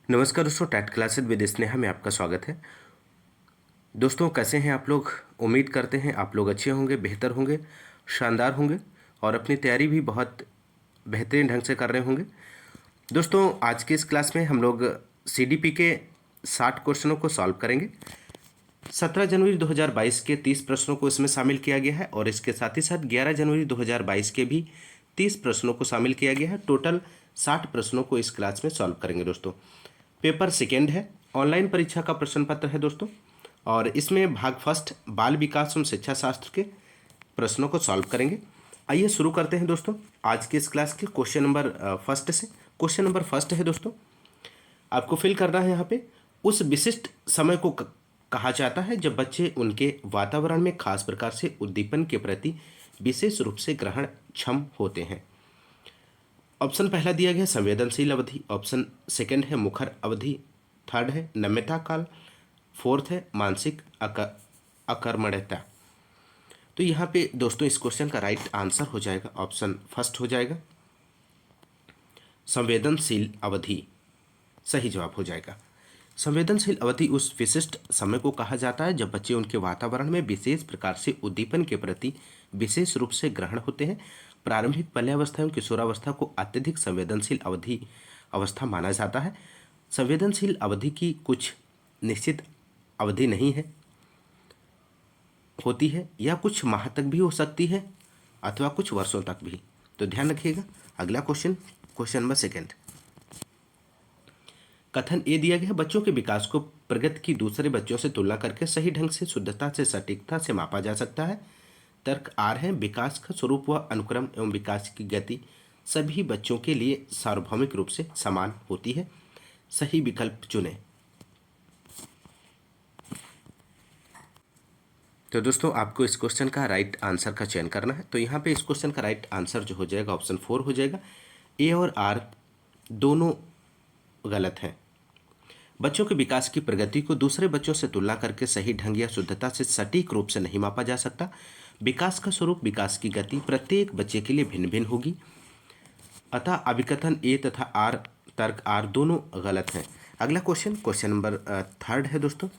नमस्कार दोस्तों, TET classes with Sneha में आपका स्वागत है। दोस्तों, कैसे हैं आप लोग? उम्मीद करते हैं आप लोग अच्छे होंगे, बेहतर होंगे, शानदार होंगे और अपनी तैयारी भी बहुत बेहतरीन ढंग से कर रहे होंगे। दोस्तों, आज के इस क्लास में हम लोग सीडीपी के 60 क्वेश्चनों को सॉल्व करेंगे। 17 जनवरी 2022 के 30 प्रश्नों को इसमें शामिल किया गया है और इसके साथ ही साथ 11 जनवरी 2022 के भी 30 प्रश्नों को शामिल किया गया है। टोटल 60 प्रश्नों को इस क्लास में सॉल्व करेंगे दोस्तों। पेपर सेकेंड है, ऑनलाइन परीक्षा का प्रश्न पत्र है दोस्तों, और इसमें भाग फर्स्ट बाल विकास एवं शिक्षा शास्त्र के प्रश्नों को सॉल्व करेंगे। आइए शुरू करते हैं दोस्तों आज के इस क्लास के क्वेश्चन नंबर फर्स्ट से। क्वेश्चन नंबर फर्स्ट है दोस्तों, आपको फिल करना है यहाँ पे, उस विशिष्ट समय को कहा जाता है जब बच्चे उनके वातावरण में खास प्रकार से उद्दीपन के प्रति विशेष रूप से ग्रहण क्षम होते हैं। ऑप्शन पहला दिया गया संवेदनशील अवधि, ऑप्शन सेकंड है मुखर अवधि, थर्ड है नम्यता काल, फोर्थ है मानसिक अकर्मण्यता। तो यहाँ पे दोस्तों इस क्वेश्चन का राइट आंसर हो जाएगा ऑप्शन फर्स्ट हो जाएगा, संवेदनशील अवधि सही जवाब हो जाएगा। संवेदनशील अवधि उस विशिष्ट समय को कहा जाता है जब बच्चे उनके वातावरण में विशेष प्रकार से उद्दीपन के प्रति विशेष रूप से ग्रहण होते हैं। प्रारंभिक बाल्यावस्था एवं किशोरावस्था को अत्यधिक संवेदनशील अवस्था माना जाता है। संवेदनशील अवधि की कुछ निश्चित अवधि नहीं है, होती है, या कुछ माह तक भी हो सकती है अथवा कुछ वर्षों तक भी। तो ध्यान रखिएगा। अगला क्वेश्चन, क्वेश्चन नंबर सेकेंड, कथन ए दिया गया है, बच्चों के विकास को प्रगति की दूसरे बच्चों से तुलना करके सही ढंग से, शुद्धता से, सटीकता से मापा जा सकता है। तर्क आर है, विकास का स्वरूप व अनुक्रम एवं विकास की गति सभी बच्चों के लिए सार्वभौमिक रूप से समान होती है। सही विकल्प चुनें। तो दोस्तों आपको इस क्वेश्चन का राइट आंसर का चयन करना है। तो यहाँ पे इस क्वेश्चन का राइट आंसर जो हो जाएगा ऑप्शन 4 हो जाएगा। ए और आर दोनों गलत हैं। बच्चों के विकास की प्रगति को दूसरे बच्चों से तुलना करके सही ढंग या शुद्धता से सटीक रूप से नहीं मापा जा सकता। विकास का स्वरूप, विकास की गति प्रत्येक बच्चे के लिए भिन्न भिन्न होगी। अतः अभिकथन ए तथा आर, तर्क आर दोनों गलत हैं। अगला क्वेश्चन, क्वेश्चन नंबर थर्ड है दोस्तों,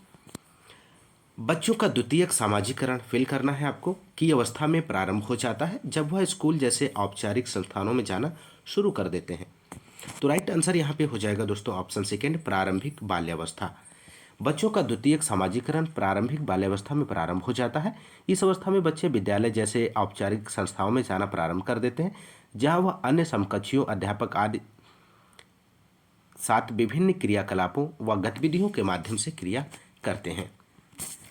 बच्चों का द्वितीयक सामाजिकरण फिल करना है आपको की अवस्था में प्रारंभ हो जाता है जब वह स्कूल जैसे औपचारिक संस्थानों में जाना शुरू कर देते हैं। तो राइट आंसर यहाँ पे हो जाएगा दोस्तों ऑप्शन सेकेंड, प्रारंभिक बाल्यावस्था। बच्चों का द्वितीयक सामाजिकरण प्रारंभिक बाल्यावस्था में प्रारंभ हो जाता है। इस अवस्था में बच्चे विद्यालय जैसे औपचारिक संस्थाओं में जाना प्रारंभ कर देते हैं, जहां वह अन्य समकक्षियों, अध्यापक आदि साथ विभिन्न क्रियाकलापों व गतिविधियों के माध्यम से क्रिया करते हैं।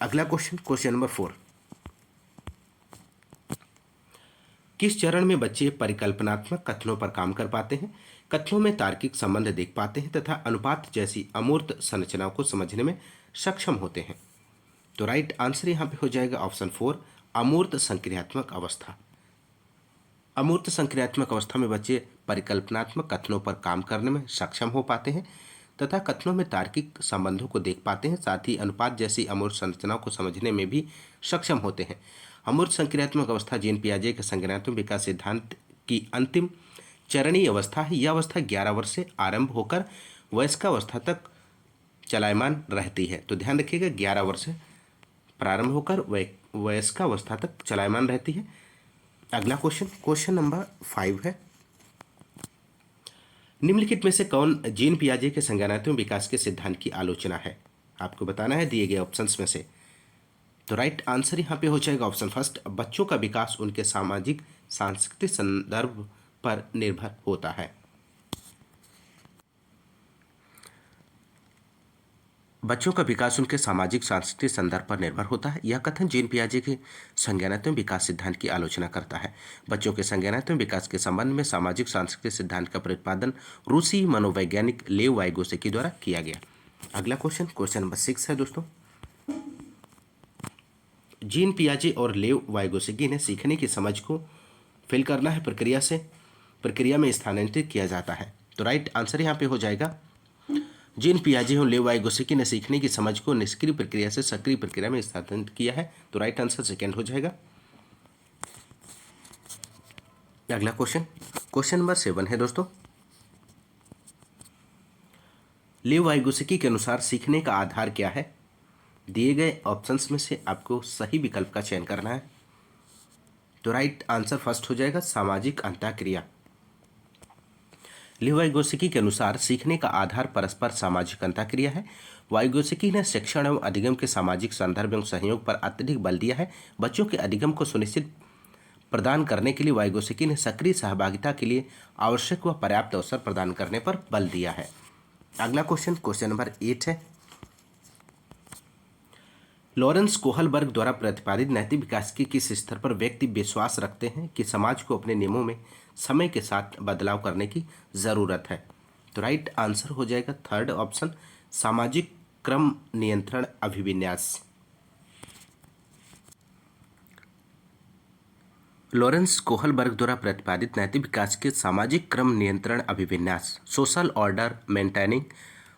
अगला क्वेश्चन, क्वेश्चन नंबर 4, किस चरण में बच्चे परिकल्पनात्मक कथनों पर काम कर पाते हैं, कथनों में तार्किक संबंध देख पाते हैं तथा अनुपात जैसी अमूर्त संरचनाओं को समझने में सक्षम होते हैं? तो राइट आंसर यहाँ पे हो जाएगा ऑप्शन 4, अमूर्त संक्रियात्मक अवस्था। अमूर्त संक्रियात्मक अवस्था में बच्चे परिकल्पनात्मक कथनों पर काम करने में सक्षम हो पाते हैं तथा कथनों में तार्किक संबंधों को देख पाते हैं, साथ ही अनुपात जैसी अमूर्त संरचनाओं को समझने में भी सक्षम होते हैं। अमूर्त संक्रियात्मक अवस्था जीन पियाजे के संज्ञानात्मक विकास सिद्धांत की अंतिम चरणीय अवस्था है। यह अवस्था 11 वर्ष से आरंभ होकर वयस्कावस्था तक चलायमान रहती है। तो ध्यान रखिएगा, 11 वर्ष से प्रारंभ होकर वयस्कावस्था तक चलायमान रहती है। अगला क्वेश्चन, क्वेश्चन नंबर 5 है, निम्नलिखित में से कौन जीन पियाजे के संज्ञानात्मक विकास के सिद्धांत की आलोचना है? आपको बताना है दिए गए ऑप्शंस में से। तो राइट आंसर यहाँ पे हो जाएगा ऑप्शन फर्स्ट, बच्चों का विकास उनके सामाजिक सांस्कृतिक संदर्भ पर निर्भर होता है। बच्चों का विकास उनके सामाजिक सांस्कृतिक संदर्भ पर निर्भर होता है। यह कथन जीन पियाजे के संज्ञानात्मक विकास सिद्धांत की आलोचना करता है। बच्चों के संज्ञानात्मक विकास के संबंध में सामाजिक सांस्कृतिक सिद्धांत का प्रतिपादन रूसी मनोवैज्ञानिक लेव वाइगोसेकी द्वारा किया गया। अगला क्वेश्चन, क्वेश्चन नंबर 6 है दोस्तों, जीन पियाजे और लेव वाइगोसेकी ने सीखने की समझ को फिल करना है प्रक्रिया में स्थानांतरित किया जाता है। तो राइट आंसर यहाँ पे हो जाएगा, जीन पियाजे और लेव वाइगोसेकी ने सीखने की समझ को निष्क्रिय प्रक्रिया से सक्रिय प्रक्रिया में स्थानांतरित किया है। तो राइट आंसर सेकेंड हो जाएगा। अगला क्वेश्चन, क्वेश्चन नंबर 7 है दोस्तों, लिव वाइगोस्की के अनुसार सीखने का आधार क्या है? दिए गए ऑप्शंस में से आपको सही विकल्प का चयन करना है। तो राइट आंसर फर्स्ट हो जाएगा सामाजिक अंतःक्रिया। लिव वाइगोस्की के अनुसार सीखने का आधार परस्पर सामाजिक अंतःक्रिया है। वाइगोस्की ने शिक्षण एवं अधिगम के सामाजिक संदर्भ एवं सहयोग पर अत्यधिक बल दिया है। बच्चों के अधिगम को सुनिश्चित प्रदान करने के लिए वाइगोस्की ने सक्रिय सहभागिता के लिए आवश्यक व पर्याप्त अवसर प्रदान करने पर बल दिया है। अगला क्वेश्चन नंबर 8 है। लॉरेंस कोहलबर्ग द्वारा प्रतिपादित नैतिक विकास के किस स्तर पर व्यक्ति विश्वास रखते हैं कि समाज को अपने नियमों में समय के साथ बदलाव करने की जरूरत है? तो राइट आंसर हो जाएगा थर्ड ऑप्शन सामाजिक क्रम नियंत्रण अभिविन्यास। लॉरेंस कोहलबर्ग द्वारा प्रतिपादित नैतिक विकास के सामाजिक क्रम नियंत्रण अभिविन्यास सोशल ऑर्डर मेंटेनिंग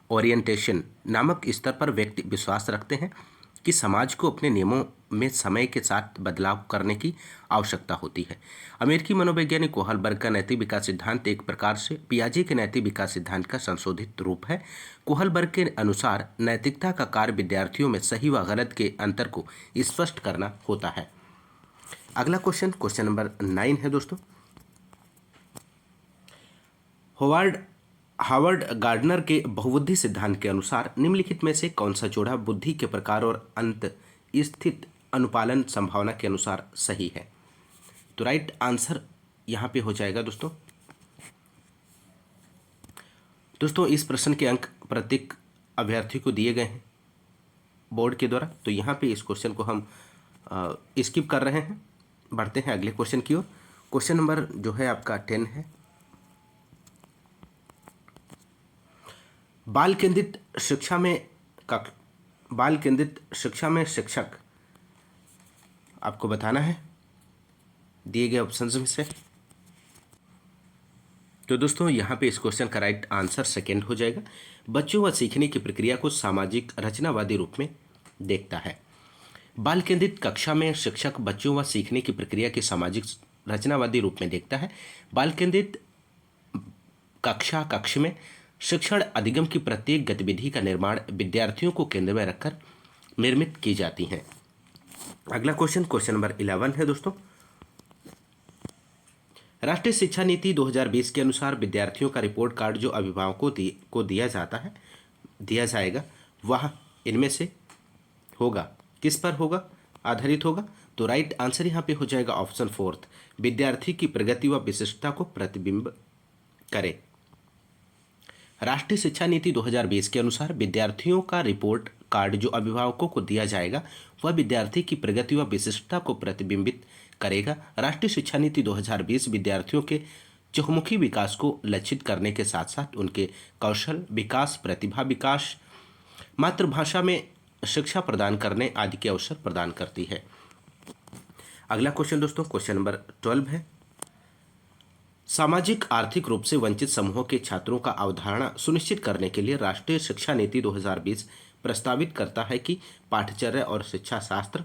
ओरिएंटेशन नामक स्तर पर व्यक्ति विश्वास रखते हैं कि समाज को अपने नियमों में समय के साथ बदलाव करने की आवश्यकता होती है। अमेरिकी मनोवैज्ञानिक कोहलबर्ग का नैतिक विकास सिद्धांत एक प्रकार से पियाजे के नैतिक विकास सिद्धांत का संशोधित रूप है। कोहलबर्ग के अनुसार नैतिकता का कार्य विद्यार्थियों में सही व गलत के अंतर को स्पष्ट करना होता है। अगला क्वेश्चन नंबर 9 है दोस्तों। हावर्ड गार्डनर के बहुबुद्धि सिद्धांत के अनुसार निम्नलिखित में से कौन सा जोड़ा बुद्धि के प्रकार और अंत स्थित अनुपालन संभावना के अनुसार सही है? तो राइट आंसर यहां पे हो जाएगा दोस्तों इस प्रश्न के अंक प्रत्येक अभ्यर्थी को दिए गए हैं बोर्ड के द्वारा, तो यहाँ पे इस क्वेश्चन को हम स्किप कर रहे हैं। बढ़ते हैं अगले क्वेश्चन की ओर। क्वेश्चन नंबर जो है आपका 10 है। बाल केंद्रित शिक्षा में शिक्षक आपको बताना है दिए गए ऑप्शंस में से। तो दोस्तों यहाँ पे इस क्वेश्चन का राइट आंसर सेकंड हो जाएगा। बच्चों व सीखने की प्रक्रिया को सामाजिक रचनावादी रूप में देखता है। बाल केंद्रित कक्षा में शिक्षक बच्चों व सीखने की प्रक्रिया के सामाजिक रचनावादी रूप में देखता है। बाल केंद्रित कक्ष में शिक्षण अधिगम की प्रत्येक गतिविधि का निर्माण विद्यार्थियों को केंद्र में रखकर निर्मित की जाती है। अगला क्वेश्चन नंबर 11 है दोस्तों। राष्ट्रीय शिक्षा नीति 2020 के अनुसार विद्यार्थियों का रिपोर्ट कार्ड जो अभिभावकों को दिया जाएगा वह इनमें से होगा किस पर होगा आधारित होगा? तो राइट आंसर यहाँ पे हो जाएगा ऑप्शन फोर्थ विद्यार्थी की प्रगति व विशिष्टता को प्रतिबिंब करे। राष्ट्रीय शिक्षा नीति 2020 के अनुसार विद्यार्थियों का रिपोर्ट कार्ड जो अभिभावकों को दिया जाएगा वह विद्यार्थी की प्रगति व विशिष्टता को प्रतिबिंबित करेगा। राष्ट्रीय शिक्षा नीति 2020 विद्यार्थियों के चहुमुखी विकास को लक्षित करने के साथ साथ उनके कौशल विकास, प्रतिभा विकास, मातृभाषा में शिक्षा प्रदान करने आदि के अवसर प्रदान करती है। अगला क्वेश्चन दोस्तों क्वेश्चन नंबर 12 है। सामाजिक आर्थिक रूप से वंचित समूहों के छात्रों का अवधारणा सुनिश्चित करने के लिए राष्ट्रीय शिक्षा नीति 2020 प्रस्तावित करता है कि पाठ्यचर्या और शिक्षा शास्त्र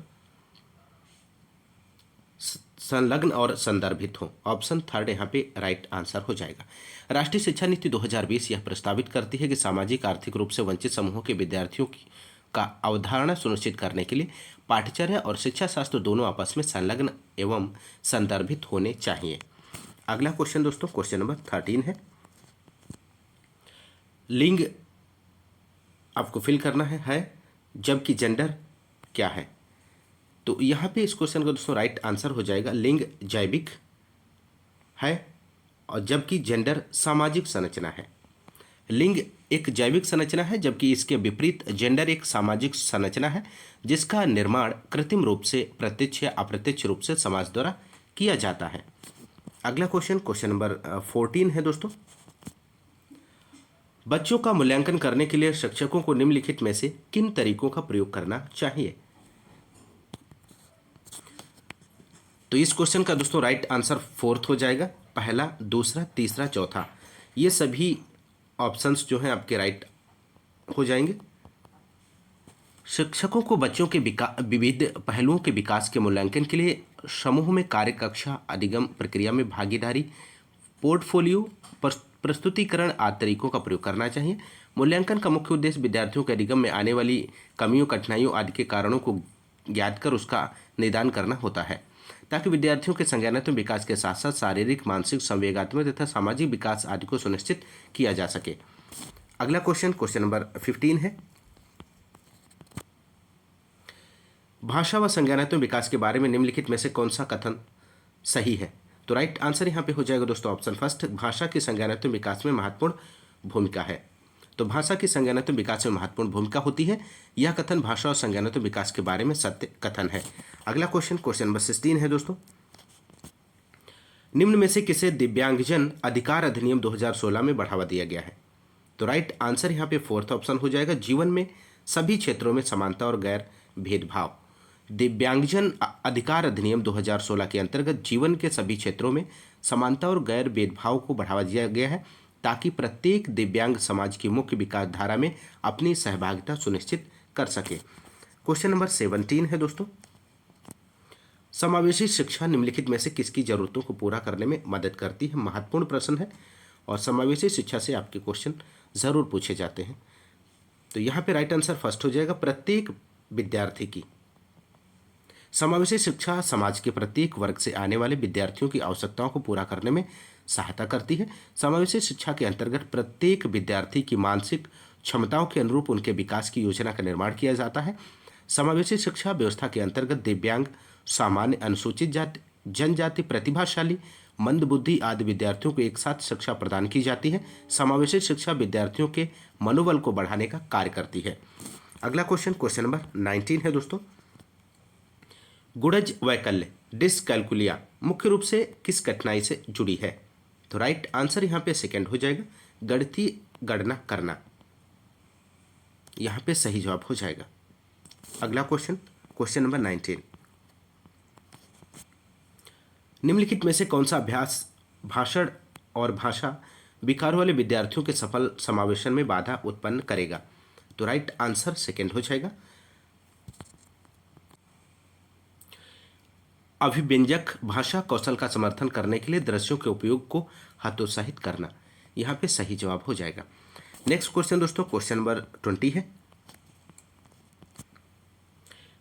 संलग्न और संदर्भित हो। ऑप्शन थर्ड यहाँ पे राइट आंसर हो जाएगा। राष्ट्रीय शिक्षा नीति 2020 यह प्रस्तावित करती है कि सामाजिक आर्थिक रूप से वंचित समूहों के विद्यार्थियों का अवधारणा सुनिश्चित करने के लिए पाठ्यचर्या और शिक्षा शास्त्र दोनों आपस में संलग्न एवं संदर्भित होने चाहिए। अगला क्वेश्चन दोस्तों क्वेश्चन नंबर 13 है। लिंग आपको फिल करना है जबकि जेंडर क्या है? तो यहाँ पे इस क्वेश्चन का दोस्तों राइट आंसर हो जाएगा लिंग जैविक है और जबकि जेंडर सामाजिक संरचना है। लिंग एक जैविक संरचना है जबकि इसके विपरीत जेंडर एक सामाजिक संरचना है जिसका निर्माण कृत्रिम रूप से प्रत्यक्ष या अप्रत्यक्ष रूप से समाज द्वारा किया जाता है। अगला क्वेश्चन नंबर 14 है दोस्तों। बच्चों का मूल्यांकन करने के लिए शिक्षकों को निम्नलिखित में से किन तरीकों का प्रयोग करना चाहिए? तो इस क्वेश्चन का दोस्तों राइट आंसर फोर्थ हो जाएगा। पहला, दूसरा, तीसरा, चौथा, ये सभी ऑप्शंस जो हैं आपके राइट हो जाएंगे। शिक्षकों को बच्चों के विविध पहलुओं के विकास के मूल्यांकन के लिए समूह में कार्य, कक्षा, अधिगम प्रक्रिया में भागीदारी, पोर्टफोलियो प्रस्तुतिकरण आदि तरीकों का प्रयोग करना चाहिए। मूल्यांकन का मुख्य उद्देश्य विद्यार्थियों के अधिगम में आने वाली कमियों, कठिनाइयों आदि के कारणों को ज्ञात कर उसका निदान करना होता है, ताकि विद्यार्थियों के संज्ञानात्मक विकास के साथ साथ शारीरिक, मानसिक, संवेगात्मक तथा सामाजिक विकास आदि को सुनिश्चित किया जा सके। अगला क्वेश्चन नंबर 15 है, भाषा व संज्ञानात्मक विकास के बारे में निम्नलिखित में से कौन सा कथन सही है? तो राइट आंसर यहाँ पे हो जाएगा दोस्तों ऑप्शन फर्स्ट, भाषा की संज्ञानात्मक विकास में महत्वपूर्ण भूमिका है। तो भाषा की संज्ञानात्मक विकास में महत्वपूर्ण भूमिका होती है। यह कथन भाषा और संज्ञानात्मक विकास के बारे में सत्य कथन है। अगला क्वेश्चन नंबर 16 है दोस्तों, निम्न में से किसे दिव्यांगजन अधिकार अधिनियम 2016 में बढ़ावा दिया गया है? तो राइट आंसर यहाँ पे फोर्थ ऑप्शन हो जाएगा, जीवन में सभी क्षेत्रों में समानता और गैर भेदभाव। दिव्यांगजन अधिकार अधिनियम 2016 के अंतर्गत जीवन के सभी क्षेत्रों में समानता और गैर भेदभाव को बढ़ावा दिया गया है, ताकि प्रत्येक दिव्यांग समाज की मुख्य विकास धारा में अपनी सहभागिता सुनिश्चित कर सके। क्वेश्चन नंबर 17 है दोस्तों, समावेशी शिक्षा निम्नलिखित में से किसकी जरूरतों को पूरा करने में मदद करती है? महत्वपूर्ण प्रश्न है और समावेशी शिक्षा से आपके क्वेश्चन जरूर पूछे जाते हैं। तो यहाँ पे राइट आंसर फर्स्ट हो जाएगा, प्रत्येक विद्यार्थी की। समावेशी शिक्षा समाज के प्रत्येक वर्ग से आने वाले विद्यार्थियों की आवश्यकताओं को पूरा करने में सहायता करती है। समावेशी शिक्षा के अंतर्गत प्रत्येक विद्यार्थी की मानसिक क्षमताओं के अनुरूप उनके विकास की योजना का निर्माण किया जाता है। समावेशी शिक्षा व्यवस्था के अंतर्गत दिव्यांग, सामान्य, अनुसूचित जाति, जनजाति, प्रतिभाशाली, मंदबुद्धि आदि विद्यार्थियों को एक साथ शिक्षा प्रदान की जाती है। समावेशी शिक्षा विद्यार्थियों के मनोबल को बढ़ाने का कार्य करती है। अगला क्वेश्चन नंबर 19 है दोस्तों, गुणज वैकल्य डिसकैलकुलिया मुख्य रूप से किस कठिनाई से जुड़ी है? तो राइट आंसर यहाँ पे सेकंड हो जाएगा, गणितीय गणना करना, यहाँ पे सही जवाब हो जाएगा। अगला क्वेश्चन नंबर 19, निम्नलिखित में से कौन सा अभ्यास भाषण और भाषा विकार वाले विद्यार्थियों के सफल समावेशन में बाधा उत्पन्न करेगा? तो राइट आंसर सेकंड हो जाएगा, अभिव्यंजक भाषा कौशल का समर्थन करने के लिए दृश्यों के उपयोग को हतोत्साहित करना, यहाँ पे सही जवाब हो जाएगा। नेक्स्ट क्वेश्चन दोस्तों, क्वेश्चन नंबर 20 है,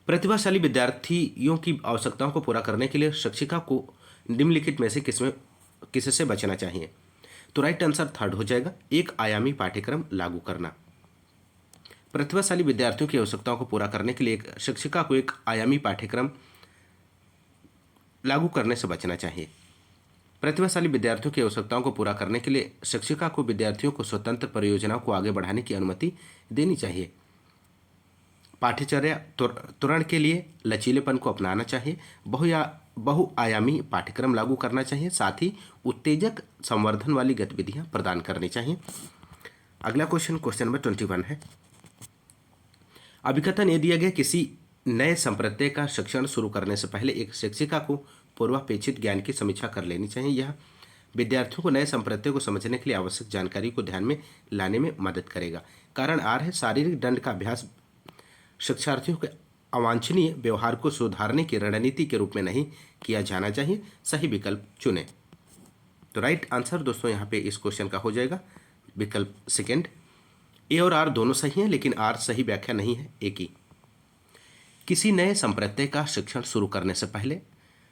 प्रतिभाशाली विद्यार्थियों की आवश्यकताओं को पूरा करने के लिए शिक्षिका को निम्नलिखित में से किससे बचना चाहिए? तो राइट आंसर थर्ड हो जाएगा, एक आयामी पाठ्यक्रम लागू करना। प्रतिभाशाली विद्यार्थियों की आवश्यकताओं को पूरा करने के लिए एक शिक्षिका को एक आयामी पाठ्यक्रम लागू करने से बचना चाहिए। प्रतिभाशाली विद्यार्थियों की आवश्यकताओं को पूरा करने के लिए शिक्षिका को विद्यार्थियों को स्वतंत्र परियोजनाओं को आगे बढ़ाने की अनुमति देनी चाहिए। पाठ्यचर्या त्वरण के लिए लचीलेपन को अपनाना चाहिए। बहुआयामी पाठ्यक्रम लागू करना चाहिए। साथ ही उत्तेजक संवर्धन वाली गतिविधियां प्रदान करनी चाहिए। अगला क्वेश्चन नंबर 21 है, अभिकथन ये दिया गया, किसी नए संप्रदाय का शिक्षण शुरू करने से पहले एक शिक्षिका को पूर्वापेक्षित ज्ञान की समीक्षा कर लेनी चाहिए। यह विद्यार्थियों को नए संप्रदाय को समझने के लिए आवश्यक जानकारी को ध्यान में लाने में मदद करेगा। कारण आर है, शारीरिक दंड का अभ्यास शिक्षार्थियों के अवांछनीय व्यवहार को सुधारने की रणनीति के रूप में नहीं किया जाना चाहिए। सही विकल्प चुनें। तो राइट आंसर दोस्तों यहाँ पे इस क्वेश्चन का हो जाएगा विकल्प सेकेंड। ए और आर दोनों सही हैं, लेकिन आर सही व्याख्या नहीं है ए की। किसी नए संप्रदाय का शिक्षण शुरू करने से पहले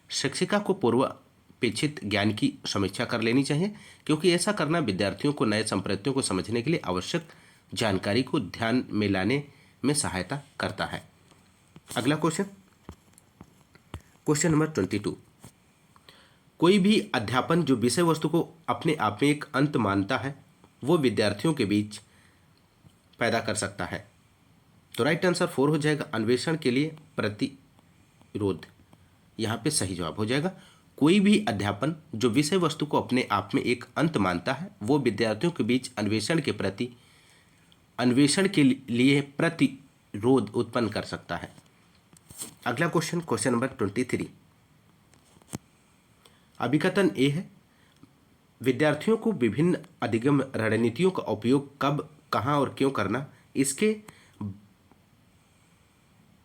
शिक्षिका को पूर्वापेक्षित ज्ञान की समीक्षा कर लेनी चाहिए, क्योंकि ऐसा करना विद्यार्थियों को नए संप्रदायों को समझने के लिए आवश्यक जानकारी को ध्यान में लाने में सहायता करता है। अगला क्वेश्चन नंबर 22, कोई भी अध्यापन जो विषय वस्तु को अपने आप में एक अंत मानता है वो विद्यार्थियों के बीच पैदा कर सकता है। तो राइट आंसर 4 हो जाएगा, अन्वेषण के लिए प्रतिरोध, यहाँ पे सही जवाब हो जाएगा। कोई भी अध्यापन जो विषय वस्तु को अपने आप में एक अंत मानता है वो विद्यार्थियों के बीच अन्वेषण के लिए प्रतिरोध उत्पन्न कर सकता है। अगला क्वेश्चन नंबर 23, अभिकथन ए है, विद्यार्थियों को विभिन्न अधिगम रणनीतियों का उपयोग कब, कहाँ और क्यों करना, इसके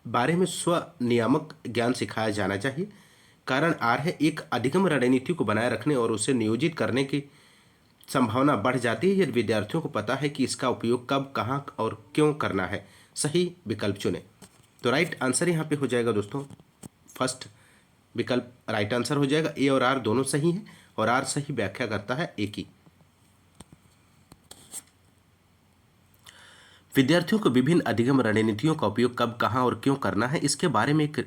बारे में स्वनियामक ज्ञान सिखाया जाना चाहिए। कारण आर है, एक अधिगम रणनीति को बनाए रखने और उसे नियोजित करने संभावना बढ़ जाती है यदि विद्यार्थियों को पता है कि इसका उपयोग कब, कहाँ और क्यों करना है। सही विकल्प चुनें। तो राइट आंसर यहाँ पे हो जाएगा दोस्तों फर्स्ट विकल्प राइट आंसर हो जाएगा। ए और आर दोनों सही हैं और आर सही व्याख्या करता है ए की। विद्यार्थियों को विभिन्न अधिगम रणनीतियों का उपयोग कब, कहाँ और क्यों करना है, इसके बारे में एक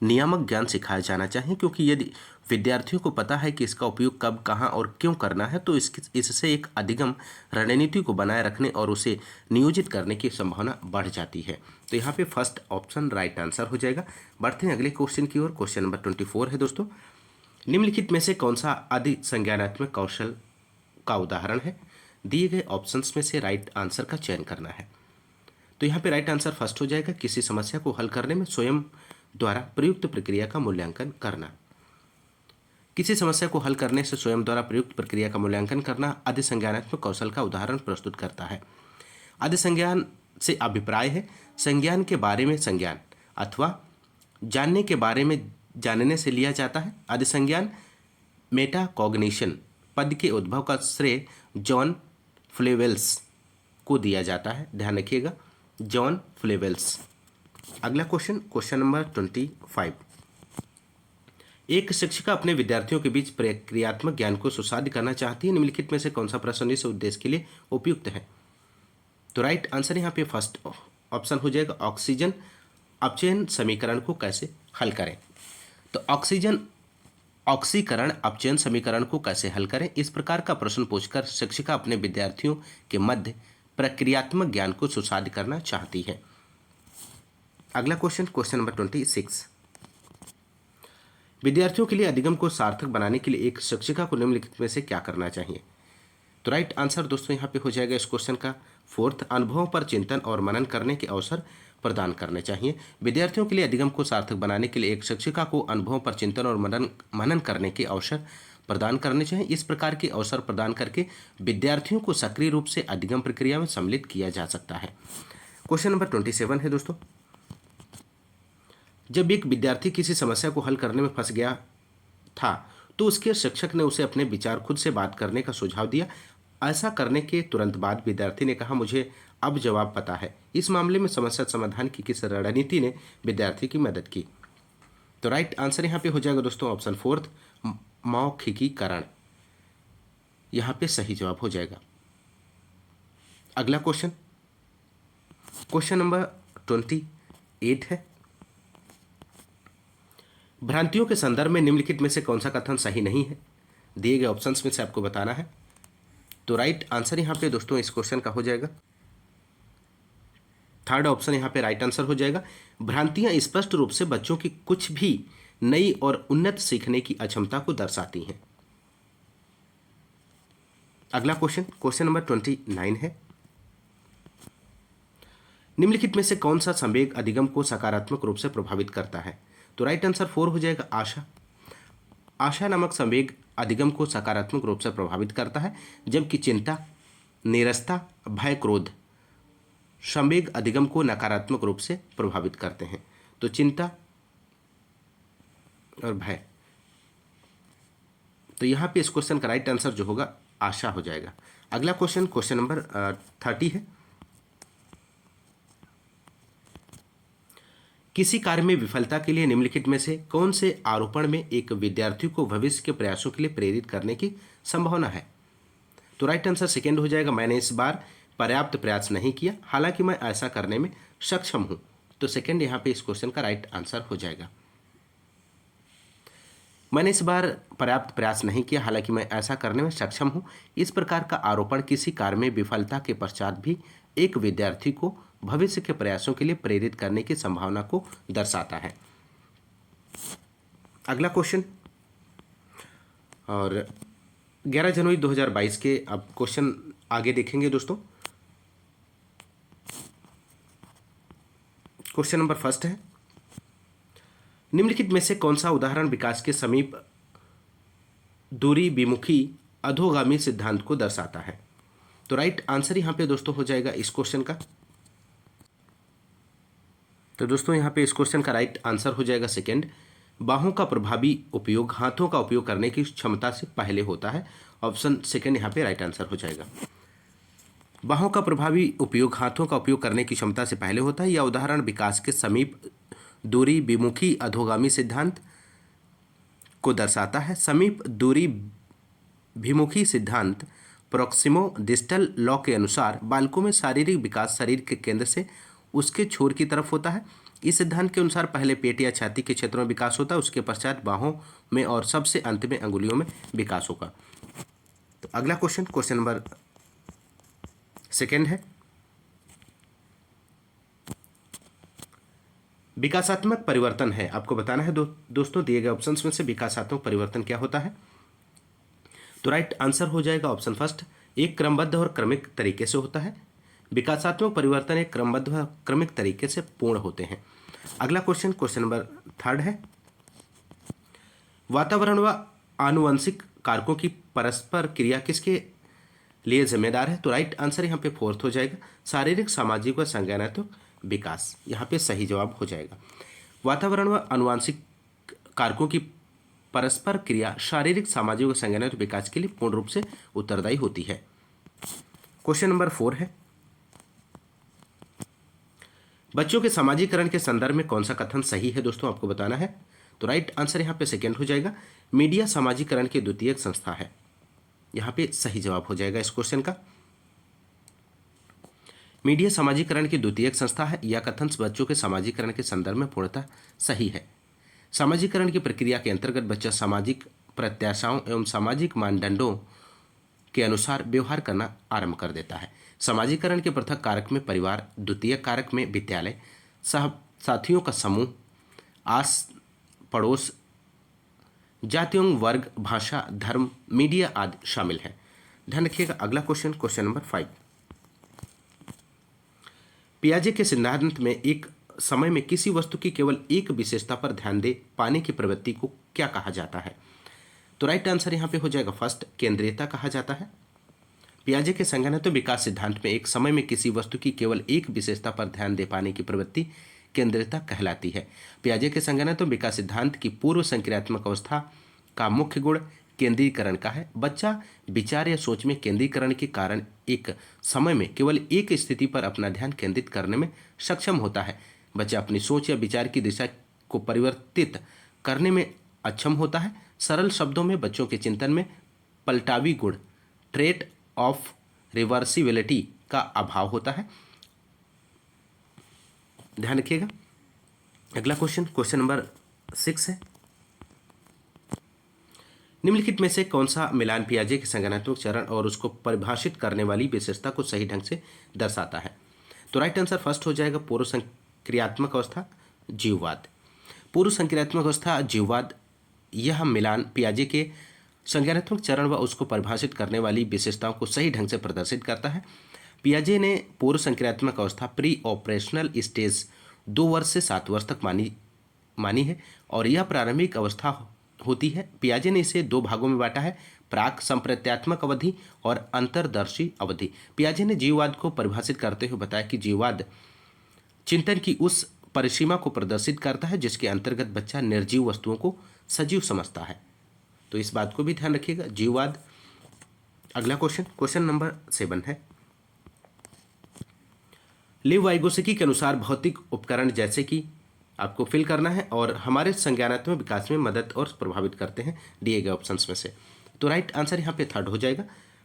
नियामक ज्ञान सिखाया जाना चाहिए, क्योंकि यदि विद्यार्थियों को पता है कि इसका उपयोग कब, कहाँ और क्यों करना है तो इससे एक अधिगम रणनीति को बनाए रखने और उसे नियोजित करने की संभावना बढ़ जाती है। तो यहाँ पे फर्स्ट ऑप्शन राइट आंसर हो जाएगा। बढ़ते हैं अगले क्वेश्चन की ओर। क्वेश्चन नंबर 24 है दोस्तों, निम्नलिखित में से कौन सा आदि संज्ञानात्मक कौशल का उदाहरण है? दिए गए ऑप्शंस में से राइट आंसर का चयन करना है। तो यहाँ पे राइट आंसर फर्स्ट हो जाएगा, किसी समस्या को हल करने में स्वयं द्वारा प्रयुक्त प्रक्रिया का मूल्यांकन करना। किसी समस्या को हल करने से स्वयं द्वारा प्रयुक्त प्रक्रिया का मूल्यांकन करना आदि संज्ञानात्मक कौशल का उदाहरण प्रस्तुत करता है। आदि संज्ञान से अभिप्राय है संज्ञान के बारे में संज्ञान अथवा जानने के बारे में जानने से लिया जाता है। आदि संज्ञान मेटाकॉग्निशन पद के उद्भव का श्रेय जॉन फ्लेवेल्स को दिया जाता है। ध्यान रखिएगा, जॉन फ्लेवेल्स। अगला क्वेश्चन, क्वेश्चन नंबर 25। एक शिक्षिका अपने विद्यार्थियों के बीच प्रक्रियात्मक ज्ञान को सुसाध्य करना चाहती है। निम्नलिखित में से कौन सा प्रश्न इस उद्देश्य के लिए उपयुक्त है? तो राइट आंसर यहाँ पे फर्स्ट ऑप्शन हो जाएगा, ऑक्सीजन अपचयन समीकरण को कैसे हल करें। तो ऑक्सीकरण अपचयन समीकरण को कैसे हल करें, इस प्रकार का प्रश्न पूछकर शिक्षिका अपने विद्यार्थियों के मध्य प्रक्रियात्मक ज्ञान को सुसाध्य करना चाहती है। अगला क्वेश्चन, क्वेश्चन नंबर 26। विद्यार्थियों के लिए अधिगम को सार्थक बनाने के लिए एक शिक्षिका को निम्नलिखित में से क्या करना चाहिए? तो राइट आंसर दोस्तों यहाँ पे हो जाएगा इस क्वेश्चन का फोर्थ, अनुभवों पर चिंतन और मनन करने के अवसर प्रदान करने चाहिए। विद्यार्थियों के लिए अधिगम को सार्थक बनाने के लिए एक शिक्षिका को अनुभवों पर चिंतन और मनन करने के अवसर प्रदान करने चाहिए। इस प्रकार के अवसर प्रदान करके विद्यार्थियों को सक्रिय रूप से अधिगम प्रक्रिया में सम्मिलित किया जा सकता है। क्वेश्चन नंबर 27 है दोस्तों, जब एक विद्यार्थी किसी समस्या को हल करने में फंस गया था तो उसके शिक्षक ने उसे अपने विचार खुद से बात करने का सुझाव दिया। ऐसा करने के तुरंत बाद विद्यार्थी ने कहा, मुझे अब जवाब पता है। इस मामले में समस्या समाधान की किस रणनीति ने विद्यार्थी की मदद की? तो राइट आंसर यहाँ पे हो जाएगा दोस्तों ऑप्शन फोर्थ, मौखिकीकरण। यहाँ पे सही जवाब हो जाएगा। अगला क्वेश्चन, क्वेश्चन नंबर 28 है, भ्रांतियों के संदर्भ में निम्नलिखित में से कौन सा कथन सही नहीं है? दिए गए ऑप्शंस में से आपको बताना है। तो राइट आंसर यहाँ पे दोस्तों इस क्वेश्चन का हो जाएगा थर्ड ऑप्शन, यहाँ पे राइट आंसर हो जाएगा। भ्रांतियां स्पष्ट रूप से बच्चों की कुछ भी नई और उन्नत सीखने की अक्षमता को दर्शाती हैं। अगला क्वेश्चन, क्वेश्चन नंबर 29 है, निम्नलिखित में से कौन सा संवेग अधिगम को सकारात्मक रूप से प्रभावित करता है? तो राइट आंसर 4 हो जाएगा, आशा। आशा नामक संवेग अधिगम को सकारात्मक रूप से प्रभावित करता है, जबकि चिंता, नीरसता, भय, क्रोध संवेग अधिगम को नकारात्मक रूप से प्रभावित करते हैं। तो चिंता और भय, तो यहाँ पे इस क्वेश्चन का राइट आंसर जो होगा आशा हो जाएगा। अगला क्वेश्चन, क्वेश्चन नंबर 30 है, किसी कार्य में विफलता के लिए निम्नलिखित में से कौन से आरोपण में एक विद्यार्थी को भविष्य के प्रयासों के लिए प्रेरित करने की संभावना है? तो राइट आंसर सेकेंड हो जाएगा, मैंने इस बार पर्याप्त प्रयास नहीं किया, हालांकि मैं ऐसा करने में सक्षम हूं। तो सेकेंड यहाँ पे इस क्वेश्चन का राइट आंसर हो जाएगा। मैंने इस बार पर्याप्त प्रयास नहीं किया, हालांकि मैं ऐसा करने में सक्षम हूं। इस प्रकार का आरोपण किसी कार्य में विफलता के पश्चात भी एक विद्यार्थी को भविष्य के प्रयासों के लिए प्रेरित करने की संभावना को दर्शाता है। अगला क्वेश्चन, और 11 जनवरी 2022 के अब क्वेश्चन आगे देखेंगे दोस्तों। क्वेश्चन नंबर फर्स्ट है, निम्नलिखित में से कौन सा उदाहरण विकास के समीप दूरी विमुखी अधोगामी सिद्धांत को दर्शाता है? तो राइट आंसर यहाँ पे दोस्तों हो जाएगा इस क्वेश्चन का। तो दोस्तों यहाँ पे इस क्वेश्चन का राइट आंसर हो जाएगा सेकेंड, बाहों का प्रभावी उपयोग हाथों का उपयोग करने की क्षमता से पहले होता है। ऑप्शन सेकंड यहाँ पे राइट आंसर हो जाएगा। बाहों का प्रभावी उपयोग हाथों का उपयोग करने की क्षमता से पहले होता है। यह उदाहरण विकास के समीप दूरी विमुखी अधोगामी सिद्धांत को दर्शाता है। समीप दूरी भिमुखी सिद्धांत प्रोक्सिमो डिस्टल लॉ के अनुसार बालकों में शारीरिक विकास शरीर के केंद्र से उसके छोर की तरफ होता है। इस सिद्धांत के अनुसार पहले पेट या छाती के क्षेत्र में विकास होता है, उसके पश्चात बाहों में और सबसे अंत में अंगुलियों में विकास होगा। तो अगला क्वेश्चन नंबर सेकेंड है, विकासात्मक परिवर्तन है। आपको बताना है दोस्तों दिए गए ऑप्शंस में से विकासात्मक परिवर्तन क्या होता है। तो राइट आंसर हो जाएगा ऑप्शन फर्स्ट, एक क्रमबद्ध और क्रमिक तरीके से होता है। विकासात्मक परिवर्तन एक क्रमबद्ध व क्रमिक तरीके से पूर्ण होते हैं। अगला क्वेश्चन नंबर थर्ड है, वातावरण व आनुवंशिक कारकों की परस्पर क्रिया किसके लिए जिम्मेदार है। तो राइट आंसर यहाँ पे फोर्थ हो जाएगा, शारीरिक सामाजिक व संज्ञानात्मक विकास। यहाँ पे सही जवाब हो जाएगा। वातावरण व आनुवंशिक कारकों की परस्पर क्रिया शारीरिक सामाजिक व संज्ञानात्मक विकास के लिए पूर्ण रूप से उत्तरदायी होती है। क्वेश्चन नंबर 4 है, बच्चों के सामाजिकरण के संदर्भ में कौन सा कथन सही है दोस्तों, आपको बताना है। तो राइट आंसर यहाँ पे सेकेंड हो जाएगा, मीडिया सामाजिकरण की द्वितीयक संस्था है। यहाँ पे सही जवाब हो जाएगा इस क्वेश्चन का। मीडिया सामाजिकरण की द्वितीयक संस्था है। यह कथन बच्चों के सामाजिकरण के संदर्भ में पूर्णतः सही है। सामाजिकरण की प्रक्रिया के अंतर्गत बच्चा सामाजिक प्रत्याशाओं एवं सामाजिक मानदंडों के अनुसार व्यवहार करना आरंभ कर देता है। सामाजिकरण के पृथक कारक में परिवार, द्वितीय कारक में विद्यालय, साथियों का समूह, आस पड़ोस, जातियों, वर्ग, भाषा, धर्म, मीडिया आदि शामिल है। ध्यान रखिएगा। अगला क्वेश्चन नंबर 5, पियाजे के सिद्धांत में एक समय में किसी वस्तु की केवल एक विशेषता पर ध्यान दे पाने की प्रवृत्ति को क्या कहा जाता है। तो राइट आंसर यहाँ पे हो जाएगा फर्स्ट, केंद्रीयता कहा जाता है। पियाजे के संज्ञानात्मक विकास सिद्धांत में एक समय में किसी वस्तु की केवल एक विशेषता पर ध्यान दे पाने की प्रवृत्ति केंद्रीयता कहलाती है। पियाजे के संज्ञानात्मक विकास सिद्धांत की पूर्व संक्रियात्मक अवस्था का मुख्य गुण केंद्रीकरण का है। बच्चा विचार या सोच में केंद्रीकरण के कारण एक समय में केवल एक स्थिति पर अपना ध्यान केंद्रित करने में सक्षम होता है। बच्चा अपनी सोच या विचार की दिशा को परिवर्तित करने में अक्षम होता है। सरल शब्दों में बच्चों के चिंतन में पलटावी गुण, ट्रेट ऑफ रिवर्सिबिलिटी का अभाव होता है। ध्यान रखिएगा। अगला क्वेश्चन नंबर 6 है, निम्नलिखित में से कौन सा मिलान पियाजे के संज्ञानात्मक चरण और उसको परिभाषित करने वाली विशेषता को सही ढंग से दर्शाता है। तो राइट आंसर फर्स्ट हो जाएगा, पूर्व संक्रियात्मक अवस्था जीववाद। पूर्व संक्रियात्मक अवस्था जीववाद, यह मिलान पियाजे के संज्ञानात्मक चरण व उसको परिभाषित करने वाली विशेषताओं को सही ढंग से प्रदर्शित करता है। पियाजे ने पूर्व संक्रियात्मक अवस्था प्री ऑपरेशनल स्टेज 2 वर्ष से 7 वर्ष तक मानी है और यह प्रारंभिक अवस्था होती है। पियाजे ने इसे 2 भागों में बांटा है, प्राक संप्रत्यात्मक अवधि और अंतर्दर्शी अवधि। पियाजे ने जीववाद को परिभाषित करते हुए बताया कि जीववाद चिंतन की उस परिसीमा को प्रदर्शित करता है जिसके अंतर्गत बच्चा निर्जीव वस्तुओं को सजीव समझता है। तो इस बात को भी ध्यान रखिएगा, जीववाद। अगला क्वेश्चन नंबर 7 है, लिव वाइगोत्स्की के अनुसार भौतिक उपकरण जैसे कि आपको फिल करना है और हमारे संज्ञानात्मक विकास में मदद और प्रभावित करते हैं दिए गए ऑप्शंस में से। तो राइट आंसर यहाँ पे थर्ड हो जाएगा,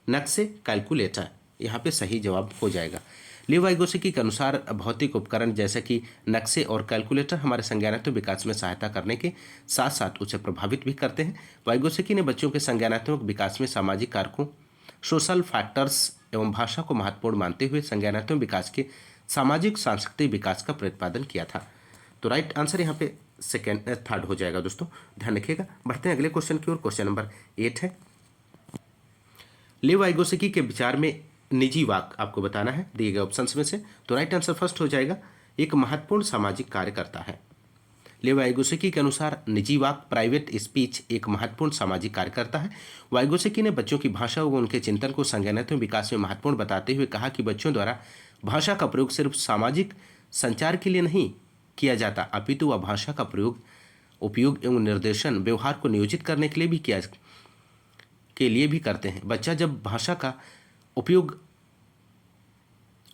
नक्शे, कैलकुलेटर। यहाँ पे सही जवाब हो जाएगा। लिव वाइगोत्स्की के अनुसार भौतिक उपकरण जैसे कि नक्शे और कैलकुलेटर हमारे संज्ञानात्मक विकास में सहायता करने के साथ साथ उसे प्रभावित भी करते हैं। वाइगोत्स्की ने बच्चों के संज्ञानात्मक विकास में सामाजिक कारकों, सोशल फैक्टर्स एवं भाषा को महत्वपूर्ण मानते हुए संज्ञानात्मक विकास के सामाजिक सांस्कृतिक विकास का प्रतिपादन किया था। तो राइट आंसर यहाँ पे थर्ड हो जाएगा दोस्तों, ध्यान रखिएगा। बढ़ते हैं अगले क्वेश्चन की ओर। क्वेश्चन नंबर 8 है, लिव वाइगोत्स्की के विचार में निजी वाक आपको बताना है दिए गए ऑप्शंस में से। तो राइट आंसर फर्स्ट हो जाएगा, एक महत्वपूर्ण सामाजिक कार्य करता है। लिव वाइगोत्स्की के अनुसार निजी वाक, प्राइवेट स्पीच, एक महत्वपूर्ण सामाजिक कार्य करता है। वाइगोत्स्की ने बच्चों की भाषा व उनके चिंतन को संज्ञानात्मक विकास में महत्वपूर्ण बताते हुए कहा कि बच्चों द्वारा भाषा का प्रयोग सिर्फ सामाजिक संचार के लिए नहीं किया जाता, अपितु वह भाषा का प्रयोग उपयोग एवं निर्देशन व्यवहार को नियोजित करने के लिए भी करते हैं। बच्चा जब भाषा का उपयोग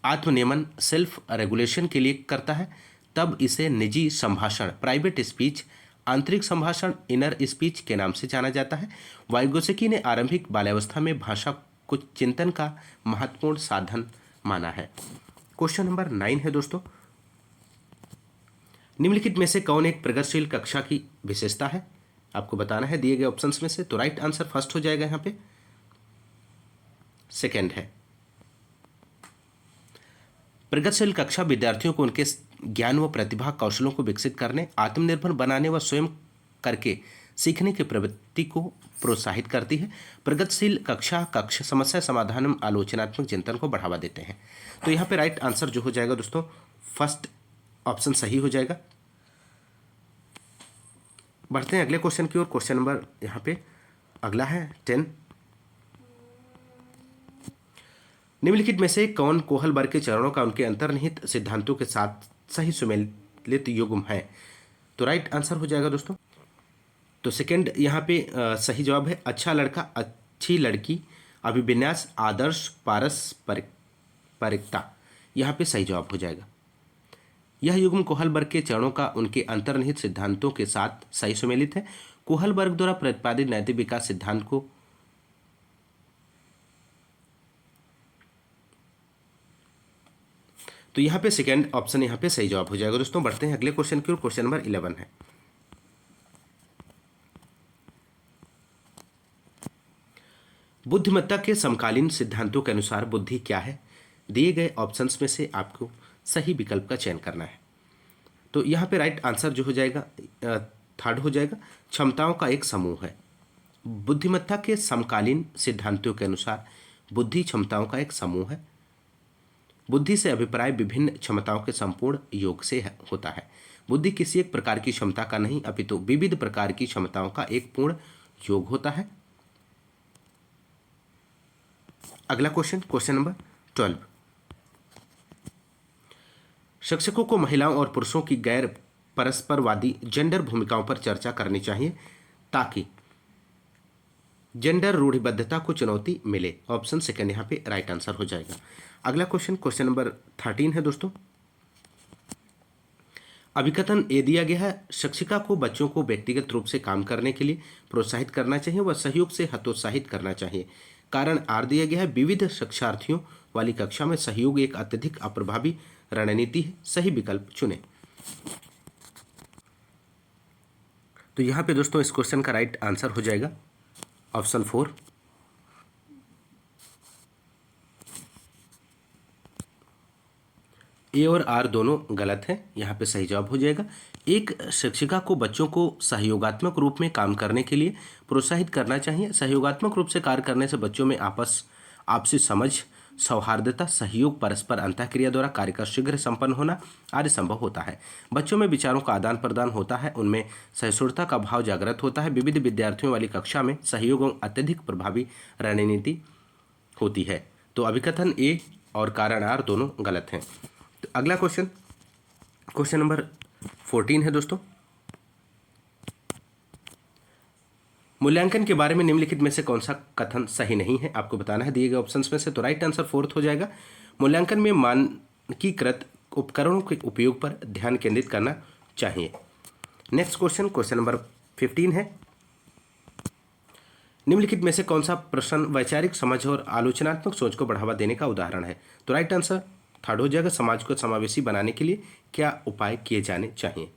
आत्मनियमन सेल्फ रेगुलेशन के लिए करता है तब इसे निजी संभाषण प्राइवेट स्पीच, आंतरिक संभाषण इनर स्पीच के नाम से जाना जाता है। वाइगोत्स्की ने आरंभिक बाल्यावस्था में भाषा को चिंतन का महत्वपूर्ण साधन माना है। क्वेश्चन नंबर 9 है दोस्तों, निम्नलिखित में से कौन एक प्रगतिशील कक्षा की विशेषता है? आपको बताना है दिए गए ऑप्शंस में से। तो राइट आंसर फर्स्ट हो जाएगा यहाँ पे, सेकंड है। प्रगतिशील कक्षा विद्यार्थियों को उनके ज्ञान व प्रतिभा कौशलों को विकसित करने, आत्मनिर्भर बनाने व स्वयं करके सीखने की प्रवृत्ति को प्रोत्साहित करती है। प्रगतिशील कक्षा समस्या समाधान एवं आलोचनात्मक चिंतन को बढ़ावा देते हैं। तो यहाँ पे राइट आंसर जो हो जाएगा दोस्तों, फर्स्ट ऑप्शन सही हो जाएगा। बढ़ते हैं अगले क्वेश्चन की ओर। क्वेश्चन नंबर यहाँ पे अगला है 10। निम्नलिखित में से कौन कोहलबर्ग के चरणों का उनके अंतर्निहित सिद्धांतों के साथ सही सुमेलित युग्म है? तो राइट आंसर हो जाएगा दोस्तों। तो सेकंड यहाँ पे सही जवाब है। अच्छा लड़का अच्छी लड़की अभिविन्यास आदर्श पारस्परिकता, यहाँ पे सही जवाब हो जाएगा। यह युग्म कोहलबर्ग के चरणों का उनके अंतर्निहित सिद्धांतों के साथ सही सुमेलित है। कोहलबर्ग द्वारा प्रतिपादित नैतिक विकास सिद्धांत को तो यहाँ पे सेकेंड ऑप्शन यहाँ पे सही जवाब हो जाएगा दोस्तों। बढ़ते हैं अगले क्वेश्चन की ओर। क्वेश्चन नंबर 11 है। बुद्धिमत्ता के समकालीन सिद्धांतों के अनुसार बुद्धि क्या है? दिए गए ऑप्शंस में से आपको सही विकल्प का चयन करना है। तो यहाँ पे राइट आंसर जो हो जाएगा थर्ड हो जाएगा, क्षमताओं का एक समूह है। बुद्धिमत्ता के समकालीन सिद्धांतों के अनुसार बुद्धि क्षमताओं का एक समूह है। बुद्धि से अभिप्राय विभिन्न क्षमताओं के संपूर्ण योग से होता है। बुद्धि किसी एक प्रकार की क्षमता का नहीं अपितु विविध प्रकार की क्षमताओं का एक पूर्ण योग होता है। अगला क्वेश्चन, क्वेश्चन नंबर 12। शिक्षकों को महिलाओं और पुरुषों की गैर परस्परवादी जेंडर भूमिकाओं पर चर्चा करनी चाहिए ताकि जेंडर रूढ़िबद्धता को चुनौती मिले। ऑप्शन सेकंड यहाँ पे राइट आंसर हो जाएगा। अगला क्वेश्चन, क्वेश्चन नंबर 13 है दोस्तों। अभिकथन ए दिया गया है, शिक्षिका को बच्चों को व्यक्तिगत रूप से काम करने के लिए प्रोत्साहित करना चाहिए व सहयोग से हतोत्साहित करना चाहिए। कारण आर दिया गया है, विविध शिक्षार्थियों वाली कक्षा में सहयोग एक अत्यधिक अप्रभावी रणनीति है। सही विकल्प चुने। तो यहाँ पे दोस्तों इस क्वेश्चन का राइट आंसर हो जाएगा ऑप्शन 4। ए और आर दोनों गलत है, यहाँ पे सही जवाब हो जाएगा। एक शिक्षिका को बच्चों को सहयोगात्मक रूप में काम करने के लिए प्रोत्साहित करना चाहिए। सहयोगात्मक रूप से कार्य करने से बच्चों में आपसी समझ, सौहार्दता, सहयोग, परस्पर अंतःक्रिया द्वारा कार्य का शीघ्र संपन्न होना आदि संभव होता है। बच्चों में विचारों का आदान प्रदान होता है, उनमें सहिष्णुता का भाव जागृत होता है। विविध विद्यार्थियों वाली कक्षा में सहयोग एवं अत्यधिक प्रभावी रणनीति होती है। तो अभिकथन ए और कारण आर दोनों गलत हैं। तो अगला क्वेश्चन, क्वेश्चन नंबर 14 है दोस्तों। मूल्यांकन के बारे में निम्नलिखित में से कौन सा कथन सही नहीं है? आपको बताना है दिए गए ऑप्शंस में से। तो राइट आंसर फोर्थ हो जाएगा। मूल्यांकन में मानकीकृत उपकरणों के उपयोग पर ध्यान केंद्रित करना चाहिए। नेक्स्ट क्वेश्चन, क्वेश्चन नंबर 15 है। निम्नलिखित में से कौन सा प्रश्न वैचारिक समझ और आलोचनात्मक सोच को बढ़ावा देने का उदाहरण है? तो राइट आंसर थर्ड हो जाएगा। समाज को समावेशी बनाने के लिए क्या उपाय किए जाने चाहिए?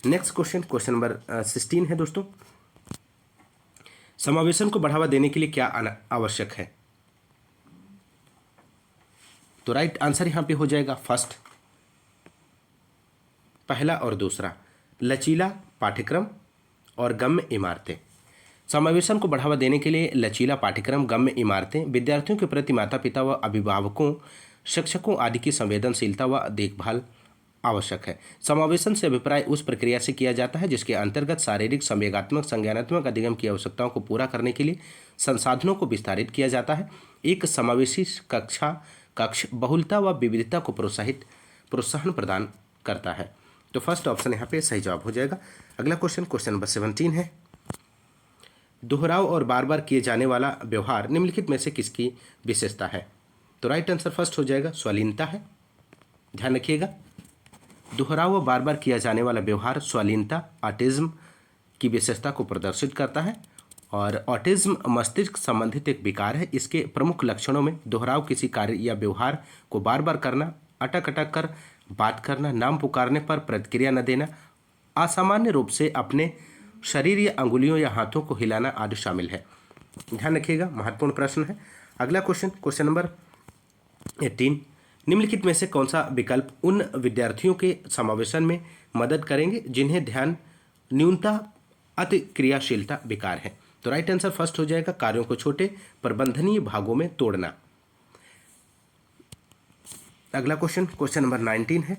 नेक्स्ट क्वेश्चन, क्वेश्चन नंबर 16 है दोस्तों। समावेशन को बढ़ावा देने के लिए क्या आवश्यक है? तो राइट आंसर यहां पे हो जाएगा फर्स्ट, पहला और दूसरा, लचीला पाठ्यक्रम और गम्य इमारतें। समावेशन को बढ़ावा देने के लिए लचीला पाठ्यक्रम, गम्य इमारतें, विद्यार्थियों के प्रति माता पिता व अभिभावकों, शिक्षकों आदि की संवेदनशीलता व देखभाल आवश्यक है। समावेशन से अभिप्राय उस प्रक्रिया से किया जाता है जिसके अंतर्गत शारीरिक, संवेगात्मक, संज्ञानात्मक अधिगम की आवश्यकताओं को पूरा करने के लिए संसाधनों को विस्तारित किया जाता है। एक समावेशी कक्ष बहुलता व विविधता को प्रोत्साहन प्रदान करता है। तो फर्स्ट ऑप्शन यहाँ पे सही जवाब हो जाएगा। अगला क्वेश्चन, क्वेश्चन नंबर 17 है, दोहराव और बार बार किए जाने वाला व्यवहार निम्नलिखित में से किसकी विशेषता है? तो राइट आंसर फर्स्ट हो जाएगा स्वलीनता है। ध्यान रखिएगा, दोहराव व बार बार किया जाने वाला व्यवहार स्वलीनता ऑटिज्म की विशेषता को प्रदर्शित करता है। और ऑटिज्म मस्तिष्क संबंधित एक विकार है। इसके प्रमुख लक्षणों में दोहराव, किसी कार्य या व्यवहार को बार बार करना, अटक अटक कर बात करना, नाम पुकारने पर प्रतिक्रिया न देना, असामान्य रूप से अपने शरीर या अंगुलियों या हाथों को हिलाना आदि शामिल है। ध्यान रखिएगा, महत्वपूर्ण प्रश्न है। अगला क्वेश्चन, क्वेश्चन नंबर 18, निम्नलिखित में से कौन सा विकल्प उन विद्यार्थियों के समावेशन में मदद करेंगे जिन्हें ध्यान न्यूनता अति क्रियाशीलता विकार है? तो राइट आंसर फर्स्ट हो जाएगा कार्यों को छोटे प्रबंधनीय भागों में तोड़ना। अगला क्वेश्चन, क्वेश्चन नंबर 19 है,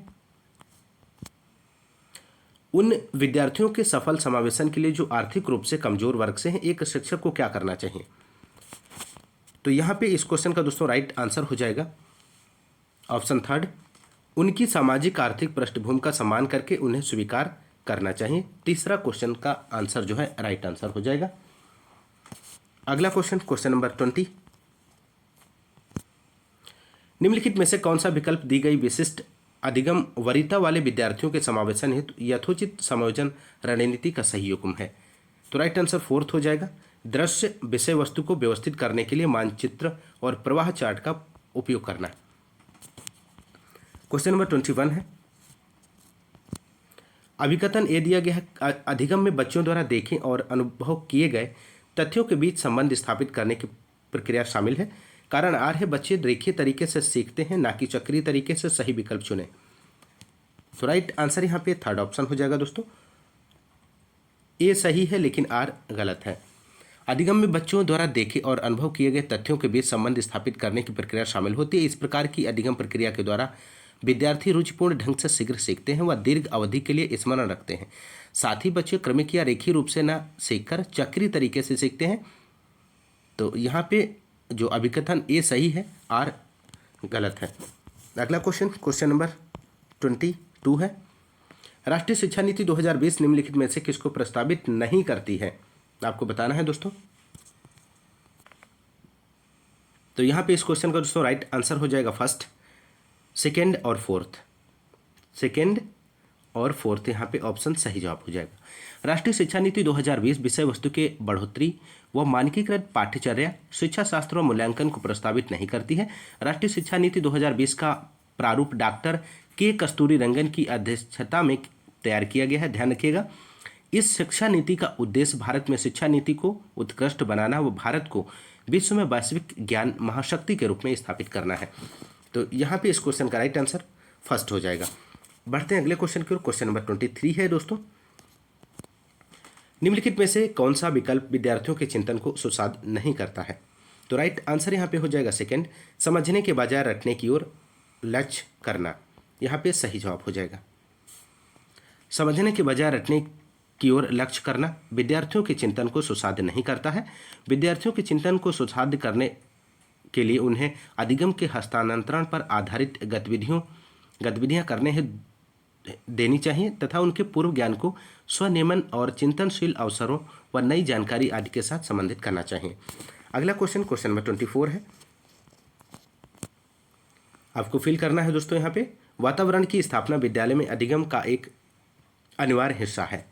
उन विद्यार्थियों के सफल समावेशन के लिए जो आर्थिक रूप से कमजोर वर्ग से हैं, एक शिक्षक को क्या करना चाहिए? तो यहाँ पे इस क्वेश्चन का दोस्तों राइट आंसर हो जाएगा ऑप्शन थर्ड, उनकी सामाजिक आर्थिक पृष्ठभूमि का सम्मान करके उन्हें स्वीकार करना चाहिए। तीसरा क्वेश्चन का आंसर जो है राइट आंसर हो जाएगा। अगला क्वेश्चन, क्वेश्चन नंबर 20, निम्नलिखित में से कौन सा विकल्प दी गई विशिष्ट अधिगम वरीयता वाले विद्यार्थियों के समावेशन हेतु यथोचित समायोजन रणनीति का सही युग्म है? तो राइट आंसर फोर्थ हो जाएगा, दृश्य विषय वस्तु को व्यवस्थित करने के लिए मानचित्र और प्रवाह चार्ट का उपयोग करना। क्वेश्चन नंबर 21 है, अभिकथन ए दिया गया है, अधिगम में बच्चों द्वारा देखे और अनुभव किए गए तथ्यों के बीच संबंध स्थापित करने की प्रक्रिया शामिल है। कारण आर है, बच्चे रेखीय तरीके से सीखते हैं ना कि चक्रीय तरीके से। सही विकल्प चुने। तो राइट आंसर यहाँ पे थर्ड ऑप्शन हो जाएगा दोस्तों, ए सही है लेकिन आर गलत है। अधिगम में बच्चों द्वारा देखे और अनुभव किए गए तथ्यों के बीच संबंध स्थापित करने की प्रक्रिया शामिल होती है। इस प्रकार की अधिगम प्रक्रिया के द्वारा विद्यार्थी रुचिपूर्ण ढंग से शीघ्र सीखते हैं व दीर्घ अवधि के लिए स्मरण रखते हैं। साथ ही बच्चे क्रमिक या रेखीय रूप से न सीखकर चक्रीय तरीके से सीखते हैं। तो यहाँ पे जो अभिकथन ए सही है, आर गलत है। अगला क्वेश्चन, क्वेश्चन नंबर 22 है, राष्ट्रीय शिक्षा नीति 2020 निम्नलिखित में से किसको प्रस्तावित नहीं करती है? आपको बताना है दोस्तों। तो यहाँ पे इस क्वेश्चन का दोस्तों राइट आंसर हो जाएगा फर्स्ट, सेकेंड और फोर्थ। सेकेंड और फोर्थ यहाँ पे ऑप्शन सही जवाब हो जाएगा। राष्ट्रीय शिक्षा नीति 2020 विषय वस्तु के बढ़ोतरी व मानकीकृत पाठ्यचर्या, शिक्षा शास्त्र व मूल्यांकन को प्रस्तावित नहीं करती है। राष्ट्रीय शिक्षा नीति 2020 का प्रारूप डॉक्टर के कस्तूरी रंगन की अध्यक्षता में तैयार किया गया है। ध्यान रखिएगा, इस शिक्षा नीति का उद्देश्य भारत में शिक्षा नीति को उत्कृष्ट बनाना व भारत को विश्व में वैश्विक ज्ञान महाशक्ति के रूप में स्थापित करना है। तो यहाँ पे इस क्वेश्चन का राइट आंसर फर्स्ट हो जाएगा। बढ़ते हैं अगले क्वेश्चन की ओर। क्वेश्चन नंबर 23 है दोस्तों, निम्नलिखित में से कौन सा विकल्प विद्यार्थियों के चिंतन को सुसाध नहीं करता है? तो राइट आंसर यहाँ पे हो जाएगा सेकेंड, समझने के बजाय रटने की ओर लक्ष्य करना। यहाँ पे सही जवाब हो जाएगा, समझने के बजाय रटने की ओर लक्ष्य करना विद्यार्थियों के चिंतन को सुसाध्य नहीं करता है। विद्यार्थियों के चिंतन को सुसाध्य करने के लिए उन्हें अधिगम के हस्तांतरण पर आधारित गतिविधियां करने देनी चाहिए तथा उनके पूर्व ज्ञान को स्वनियमन और चिंतनशील अवसरों व नई जानकारी आदि के साथ संबंधित करना चाहिए। अगला क्वेश्चन, क्वेश्चन नंबर 24 है, आपको फिल करना है दोस्तों। यहाँ पे वातावरण की स्थापना विद्यालय में अधिगम का एक अनिवार्य हिस्सा है।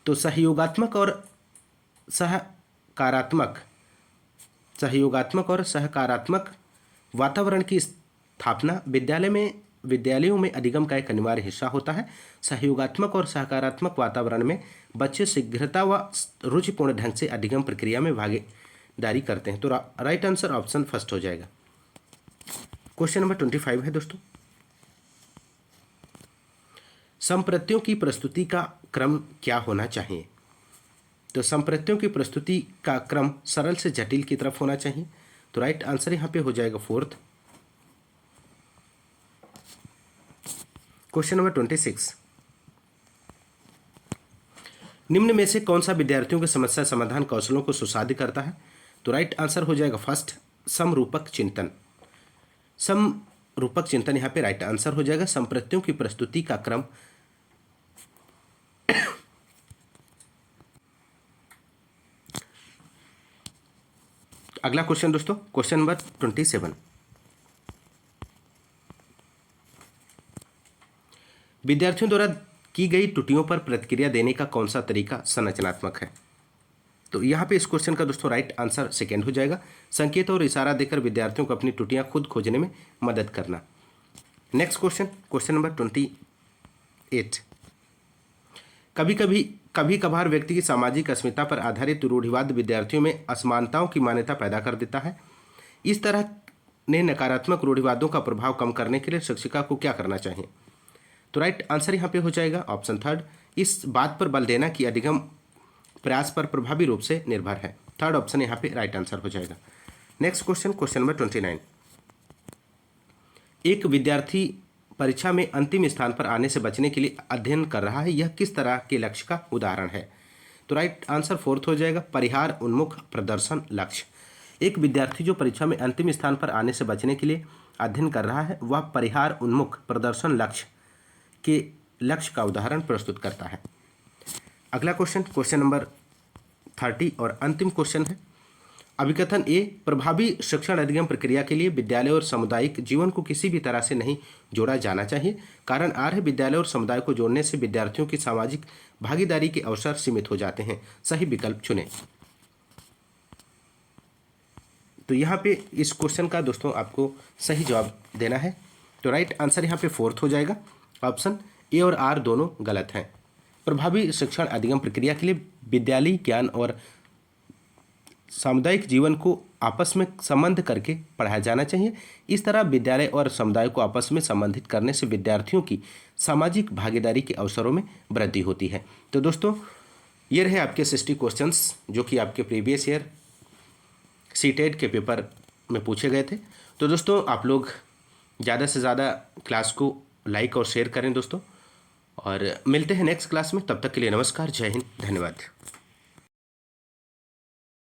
तो सहयोगात्मक और सकारात्मक वातावरण की स्थापना विद्यालयों में अधिगम का एक अनिवार्य हिस्सा होता है। सहयोगात्मक और सकारात्मक वातावरण में बच्चे शीघ्रता व रुचिपूर्ण ढंग से अधिगम प्रक्रिया में भागीदारी करते हैं। तो राइट आंसर ऑप्शन फर्स्ट हो जाएगा। क्वेश्चन नंबर 25 है दोस्तों, संप्रत्यों की प्रस्तुति का क्रम क्या होना चाहिए? तो संप्रत्यों की प्रस्तुति का क्रम सरल से जटिल की तरफ होना चाहिए। तो राइट आंसर यहाँ पे हो जाएगा फोर्थ। क्वेश्चन नंबर 26, निम्न में से कौन सा विद्यार्थियों के समस्या समाधान कौशलों को सुसाध्य करता है? तो राइट आंसर हो जाएगा फर्स्ट, समरूपक चिंतन। समरूपक चिंतन यहाँ पे राइट आंसर हो जाएगा। संप्रत्यों की प्रस्तुति का क्रम अगला क्वेश्चन दोस्तों, क्वेश्चन नंबर 27। विद्यार्थियों द्वारा की गई त्रुटियों पर प्रतिक्रिया देने का कौन सा तरीका संरचनात्मक है? तो यहाँ पे इस क्वेश्चन का दोस्तों राइट आंसर सेकेंड हो जाएगा, संकेत और इशारा देकर विद्यार्थियों को अपनी त्रुटियां खुद खोजने में मदद करना। Next question, question number 28। कभी कभार व्यक्ति की सामाजिक अस्मिता पर आधारित रूढ़िवाद विद्यार्थियों में असमानताओं की मान्यता पैदा कर देता है। इस तरह ने नकारात्मक रूढ़िवादों का प्रभाव कम करने के लिए शिक्षिका को क्या करना चाहिए? तो राइट आंसर यहाँ पे हो जाएगा ऑप्शन थर्ड, इस बात पर बल देना कि अधिगम प्रयास पर प्रभावी रूप से निर्भर है। थर्ड ऑप्शन यहाँ पे राइट आंसर हो जाएगा। Next question, question number 29। एक विद्यार्थी परीक्षा में अंतिम स्थान पर आने से बचने के लिए अध्ययन कर रहा है, यह किस तरह के लक्ष्य का उदाहरण है? तो राइट आंसर फोर्थ हो जाएगा, परिहार उन्मुख प्रदर्शन लक्ष्य। एक विद्यार्थी जो परीक्षा में अंतिम स्थान पर आने से बचने के लिए अध्ययन कर रहा है, वह परिहार उन्मुख प्रदर्शन लक्ष्य के लक्ष्य का उदाहरण प्रस्तुत करता है। अगला क्वेश्चन, क्वेश्चन नंबर 30 और अंतिम क्वेश्चन है। अभिकथन ए, प्रभावी शिक्षण अधिगम प्रक्रिया के लिए विद्यालय और सामुदायिक जीवन को किसी भी तरह से नहीं जोड़ा जाना चाहिए। कारण आर है, विद्यालय और समुदाय को जोड़ने से विद्यार्थियों की सामाजिक भागीदारी के अवसर सीमित हो जाते हैं। सही विकल्प चुनें। तो यहाँ पे इस क्वेश्चन का दोस्तों आपको सही जवाब देना है। तो राइट आंसर यहाँ पे फोर्थ हो जाएगा, ऑप्शन ए और आर दोनों गलत हैं। प्रभावी शिक्षण अधिगम प्रक्रिया के लिए विद्यालयी ज्ञान और सामुदायिक जीवन को आपस में संबंध करके पढ़ाया जाना चाहिए। इस तरह विद्यालय और समुदाय को आपस में संबंधित करने से विद्यार्थियों की सामाजिक भागीदारी के अवसरों में वृद्धि होती है। तो दोस्तों ये रहे आपके 60 क्वेश्चंस जो कि आपके प्रीवियस ईयर सीटेट के पेपर में पूछे गए थे। तो दोस्तों आप लोग ज़्यादा से ज़्यादा क्लास को लाइक और शेयर करें दोस्तों, और मिलते हैं नेक्स्ट क्लास में। तब तक के लिए नमस्कार, जय हिंद, धन्यवाद।